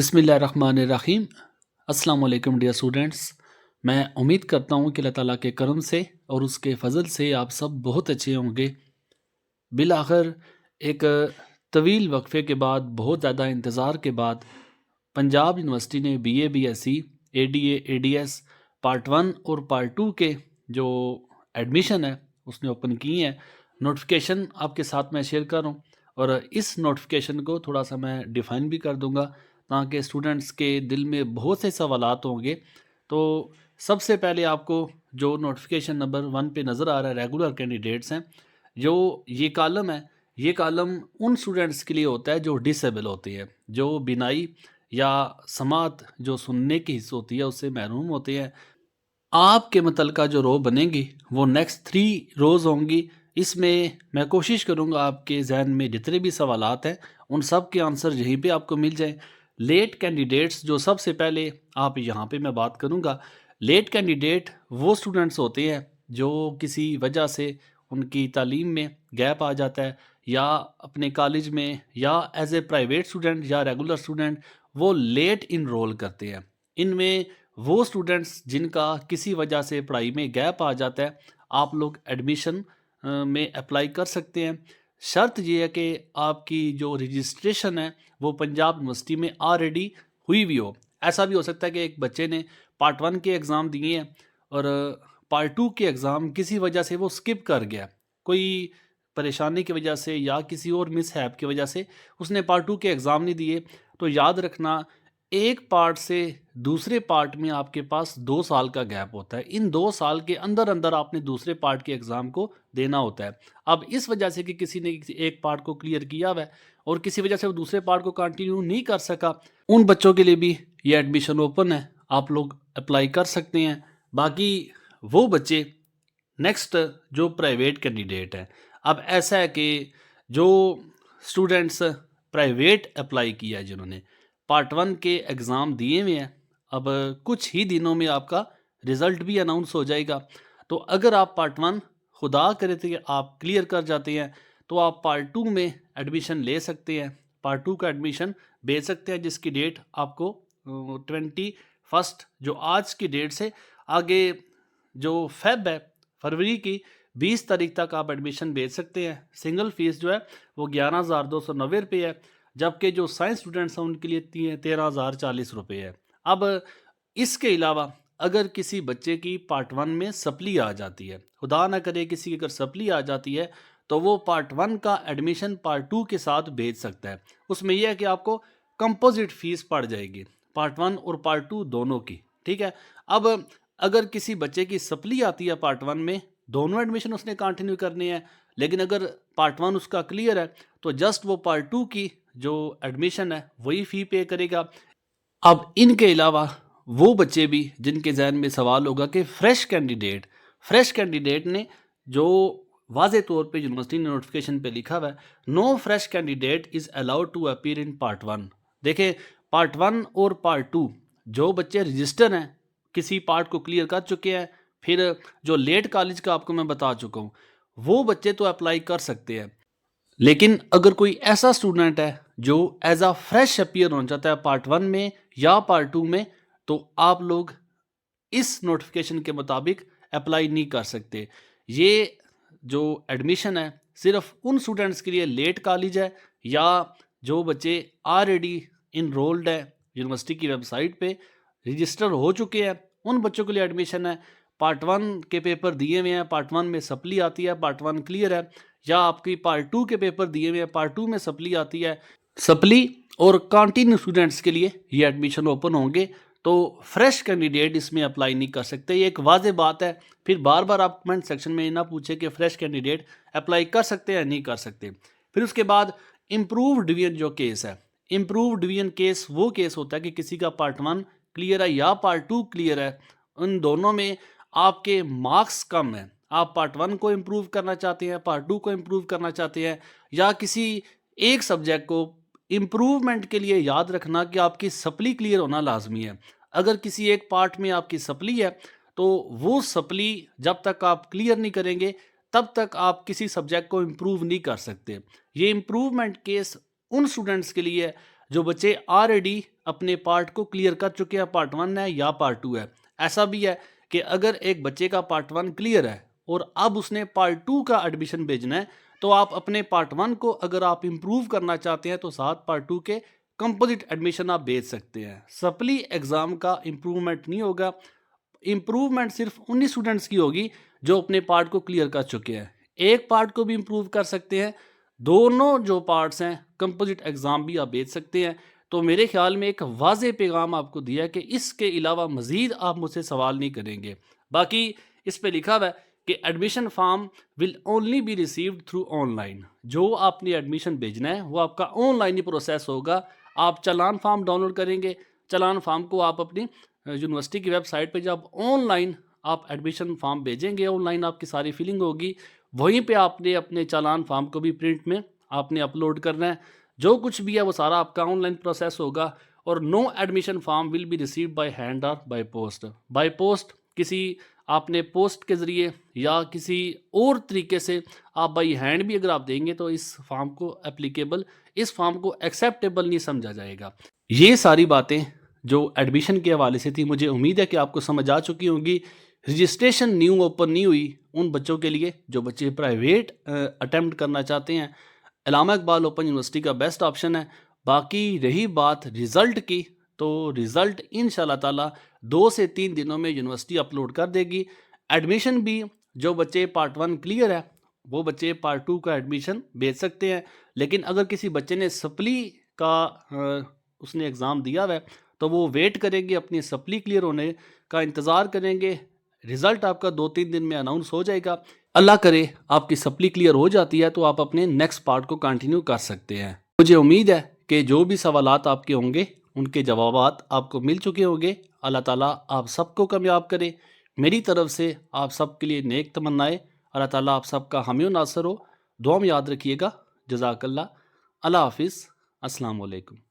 بسم اللہ الرحمن الرحیم۔ السلام علیکم ڈیئر اسٹوڈنٹس، میں امید کرتا ہوں کہ اللہ تعالیٰ کے کرم سے اور اس کے فضل سے آپ سب بہت اچھے ہوں گے۔ بالآخر ایک طویل وقفے کے بعد، بہت زیادہ انتظار کے بعد، پنجاب یونیورسٹی نے B A B S C A D A A D S part 1 اور پارٹ 2 کے جو ایڈمیشن ہے اس نے اوپن کی ہے۔ نوٹیفیکیشن آپ کے ساتھ میں شیئر کر رہا ہوں، اور اس نوٹیفیکیشن کو تھوڑا سا میں ڈیفائن بھی کر دوں گا تاکہ اسٹوڈنٹس کے دل میں بہت سے سوالات ہوں گے۔ تو سب سے پہلے آپ کو جو نوٹیفیکیشن نمبر 1 پہ نظر آ رہا ہے، ریگولر کینڈیڈیٹس ہیں، جو یہ کالم ہے، یہ کالم ان اسٹوڈنٹس کے لیے ہوتا ہے جو ڈسیبل ہوتے ہیں، جو بینائی یا سماعت جو سننے کی حص ہوتی ہے اس سے محروم ہوتے ہیں۔ آپ کے متعلقہ جو رو بنے گی وہ نیکسٹ 3 روز ہوں گی۔ اس میں کوشش کروں گا آپ کے ذہن میں جتنے بھی سوالات ہیں ان سب کے آنسر یہیں پہ آپ کو مل جائیں۔ لیٹ کینڈیڈیٹس جو سب سے پہلے آپ یہاں پہ میں بات کروں گا، لیٹ کینڈیڈیٹ وہ اسٹوڈنٹس ہوتے ہیں جو کسی وجہ سے ان کی تعلیم میں گیپ آ جاتا ہے، یا اپنے کالج میں یا ایز اے پرائیویٹ اسٹوڈنٹ یا ریگولر اسٹوڈنٹ وہ لیٹ انرول کرتے ہیں۔ ان میں وہ اسٹوڈنٹس جن کا کسی وجہ سے پڑھائی میں گیپ آ جاتا ہے، آپ لوگ ایڈمیشن میں اپلائی کر سکتے ہیں۔ شرط یہ ہے کہ آپ کی جو رجسٹریشن ہے وہ پنجاب یونیورسٹی میں آلریڈی ہوئی بھی ہو۔ ایسا بھی ہو سکتا ہے کہ ایک بچے نے پارٹ 1 کے ایگزام دیے ہیں اور پارٹ 2 کے ایگزام کسی وجہ سے وہ سکپ کر گیا، کوئی پریشانی کی وجہ سے یا کسی اور مس ہیپ کی وجہ سے اس نے پارٹ 2 کے ایگزام نہیں دیے۔ تو یاد رکھنا، ایک پارٹ سے دوسرے پارٹ میں آپ کے پاس 2 سال کا گیپ ہوتا ہے۔ ان 2 سال کے اندر اندر آپ نے دوسرے پارٹ کے ایگزام کو دینا ہوتا ہے۔ اب اس وجہ سے کہ کسی نے ایک پارٹ کو کلیئر کیا ہوا ہے اور کسی وجہ سے وہ دوسرے پارٹ کو کنٹینیو نہیں کر سکا، ان بچوں کے لیے بھی یہ ایڈمیشن اوپن ہے، آپ لوگ اپلائی کر سکتے ہیں۔ باقی وہ بچے نیکسٹ جو پرائیویٹ کینڈیڈیٹ ہیں، اب ایسا ہے کہ جو اسٹوڈنٹس پرائیویٹ اپلائی کیا ہے، جنہوں نے پارٹ 1 کے ایگزام دیے ہوئے ہیں، اب کچھ ہی دنوں میں آپ کا رزلٹ بھی اناؤنس ہو جائے گا۔ تو اگر آپ پارٹ 1 خدا کرے تو آپ کلیئر کر جاتے ہیں تو آپ پارٹ 2 میں ایڈمیشن لے سکتے ہیں، پارٹ 2 کا ایڈمیشن بھیج سکتے ہیں، جس کی ڈیٹ آپ کو 21 جو آج کی ڈیٹ سے آگے جو فروری کی 20 تاریخ تک آپ ایڈمیشن بھیج سکتے ہیں۔ سنگل فیس جو ہے وہ 11,290 روپے ہے، جبکہ جو سائنس اسٹوڈنٹس ہیں ان کے لیے 13,040 روپے ہے۔ اب اس کے علاوہ اگر کسی بچے کی پارٹ 1 میں سپلی آ جاتی ہے، خدا نہ کرے کسی کی اگر سپلی آ جاتی ہے، تو وہ پارٹ 1 کا ایڈمیشن پارٹ 2 کے ساتھ بھیج سکتا ہے۔ اس میں یہ ہے کہ آپ کو کمپوزٹ فیس پڑ جائے گی پارٹ 1 اور پارٹ 2 دونوں کی، ٹھیک ہے۔ اب اگر کسی بچے کی سپلی آتی ہے پارٹ 1 میں، دونوں ایڈمیشن اس نے کنٹینیو کرنے ہیں، لیکن اگر پارٹ 1 اس کا کلیئر ہے تو جسٹ وہ پارٹ 2 کی جو ایڈمیشن ہے وہی فی پے کرے گا۔ اب ان کے علاوہ وہ بچے بھی جن کے ذہن میں سوال ہوگا کہ فریش کینڈیڈیٹ نے جو واضح طور پہ یونیورسٹی نے نوٹیفیکیشن پہ لکھا ہوا ہے، no fresh candidate is allowed to appear in part 1۔ دیکھیں، پارٹ 1 اور پارٹ 2 جو بچے رجسٹر ہیں، کسی پارٹ کو کلیئر کر چکے ہیں، پھر جو لیٹ کالج کا آپ کو میں بتا چکا ہوں، وہ بچے تو اپلائی کر سکتے ہیں۔ لیکن اگر کوئی ایسا اسٹوڈنٹ ہے جو ایز اے فریش اپیئر ہونا چاہتا ہے پارٹ 1 میں یا پارٹ 2 میں، تو آپ لوگ اس نوٹیفیکیشن کے مطابق اپلائی نہیں کر سکتے۔ یہ جو ایڈمیشن ہے صرف ان اسٹوڈنٹس کے لیے لیٹ کالج ہے، یا جو بچے آلریڈی انرولڈ ہے یونیورسٹی کی ویب سائٹ پہ رجسٹر ہو چکے ہیں، ان بچوں کے لیے ایڈمیشن ہے۔ پارٹ 1 کے پیپر دیے ہوئے ہیں، پارٹ 1 میں سپلی آتی ہے، پارٹ 1 کلیئر ہے، یا آپ کی پارٹ 2 کے پیپر دیے ہوئے ہیں، پارٹ 2 میں سپلی آتی ہے، سپلی اور کنٹینیو اسٹوڈنٹس کے لیے یہ ایڈمیشن اوپن ہوں گے۔ تو فریش کینڈیڈیٹ اس میں اپلائی نہیں کر سکتے، یہ ایک واضح بات ہے۔ پھر بار بار آپ کمنٹ سیکشن میں نہ پوچھیں کہ فریش کینڈیڈیٹ اپلائی کر سکتے ہیں یا نہیں کر سکتے۔ پھر اس کے بعد امپروو ڈویژن جو کیس ہے، امپروو ڈویژن کیس وہ کیس ہوتا ہے کہ کسی کا پارٹ 1 کلیئر ہے یا پارٹ 2 کلیئر ہے، ان دونوں میں آپ کے مارکس کم ہیں، آپ پارٹ 1 کو امپروو کرنا چاہتے ہیں، پارٹ 2 کو امپروو کرنا چاہتے ہیں، یا کسی ایک سبجیکٹ کو امپروومنٹ کے لیے یاد رکھنا کہ آپ کی سپلی کلیئر ہونا لازمی ہے۔ اگر کسی ایک پارٹ میں آپ کی سپلی ہے تو وہ سپلی جب تک آپ کلیئر نہیں کریں گے تب تک آپ کسی سبجیکٹ کو امپروو نہیں کر سکتے۔ یہ امپروومنٹ کیس ان اسٹوڈنٹس کے لیے ہے جو بچے آلریڈی اپنے پارٹ کو کلیئر کر چکے ہیں، پارٹ 1 ہے یا پارٹ 2 ہے۔ ایسا بھی ہے کہ اگر ایک بچے کا پارٹ 1 کلیئر ہے اور اب اس نے پارٹ 2 کا ایڈمیشن بھیجنا ہے، تو آپ اپنے پارٹ 1 کو اگر آپ امپروو کرنا چاہتے ہیں تو ساتھ پارٹ 2 کے کمپوزٹ ایڈمیشن آپ بھیج سکتے ہیں۔ سپلی ایگزام کا امپروومنٹ نہیں ہوگا، امپروومنٹ صرف انہی اسٹوڈنٹس کی ہوگی جو اپنے پارٹ کو کلیئر کر چکے ہیں۔ ایک پارٹ کو بھی امپروو کر سکتے ہیں، دونوں جو پارٹس ہیں کمپوزٹ ایگزام بھی آپ بھیج سکتے ہیں۔ تو میرے خیال میں ایک واضح پیغام آپ کو دیا کہ اس کے علاوہ مزید آپ مجھ سے سوال نہیں کریں گے۔ باقی اس پہ لکھا ہوا ہے کہ admission form will only be received through online, جو آپ نے ایڈمیشن بھیجنا ہے وہ آپ کا آن لائن ہی پروسیس ہوگا۔ آپ چالان فارم ڈاؤن لوڈ کریں گے، چالان فارم کو آپ اپنی یونیورسٹی کی ویب سائٹ پہ جب آن لائن آپ ایڈمیشن فارم بھیجیں گے، آن لائن آپ کی ساری فلنگ ہوگی، وہیں پہ آپ نے اپنے چالان فارم کو بھی پرنٹ میں آپ نے اپلوڈ کرنا ہے۔ جو کچھ بھی ہے وہ سارا آپ کا آن لائن پروسیس ہوگا، اور no admission form will be received by hand اور بائی پوسٹ۔ بائی پوسٹ کسی آپ نے پوسٹ کے ذریعے یا کسی اور طریقے سے آپ بائی ہینڈ بھی اگر آپ دیں گے تو اس فارم کو اپلیکیبل، اس فارم کو ایکسیپٹیبل نہیں سمجھا جائے گا۔ یہ ساری باتیں جو ایڈمیشن کے حوالے سے تھی، مجھے امید ہے کہ آپ کو سمجھ آ چکی ہوں گی۔ رجسٹریشن نیو اوپن نہیں ہوئی ان بچوں کے لیے جو بچے پرائیویٹ اٹیمپٹ کرنا چاہتے ہیں۔ علامہ اقبال اوپن یونیورسٹی کا بیسٹ آپشن ہے۔ باقی رہی بات رزلٹ کی، تو رزلٹ انشاءاللہ تعالی 2 سے 3 دنوں میں یونیورسٹی اپلوڈ کر دے گی۔ ایڈمیشن بھی جو بچے پارٹ 1 کلیئر ہے وہ بچے پارٹ 2 کا ایڈمیشن بھیج سکتے ہیں، لیکن اگر کسی بچے نے سپلی کا اس نے ایگزام دیا ہوا ہے تو وہ ویٹ کریں گے، اپنی سپلی کلیئر ہونے کا انتظار کریں گے۔ رزلٹ آپ کا 2-3 دن میں اناؤنس ہو جائے گا۔ اللہ کرے آپ کی سپلی کلیئر ہو جاتی ہے تو آپ اپنے نیکسٹ پارٹ کو کنٹینیو کر سکتے ہیں۔ مجھے امید ہے کہ جو بھی سوالات آپ کے ہوں گے ان کے جوابات آپ کو مل چکے ہوں گے۔ اللہ تعالیٰ آپ سب کو کامیاب کرے۔ میری طرف سے آپ سب کے لیے نیک تمنائیں۔ اللہ تعالیٰ آپ سب کا حامی و ناصر ہو۔ دعا میں یاد رکھیے گا۔ جزاک اللہ۔ اللہ حافظ۔ السلام علیکم۔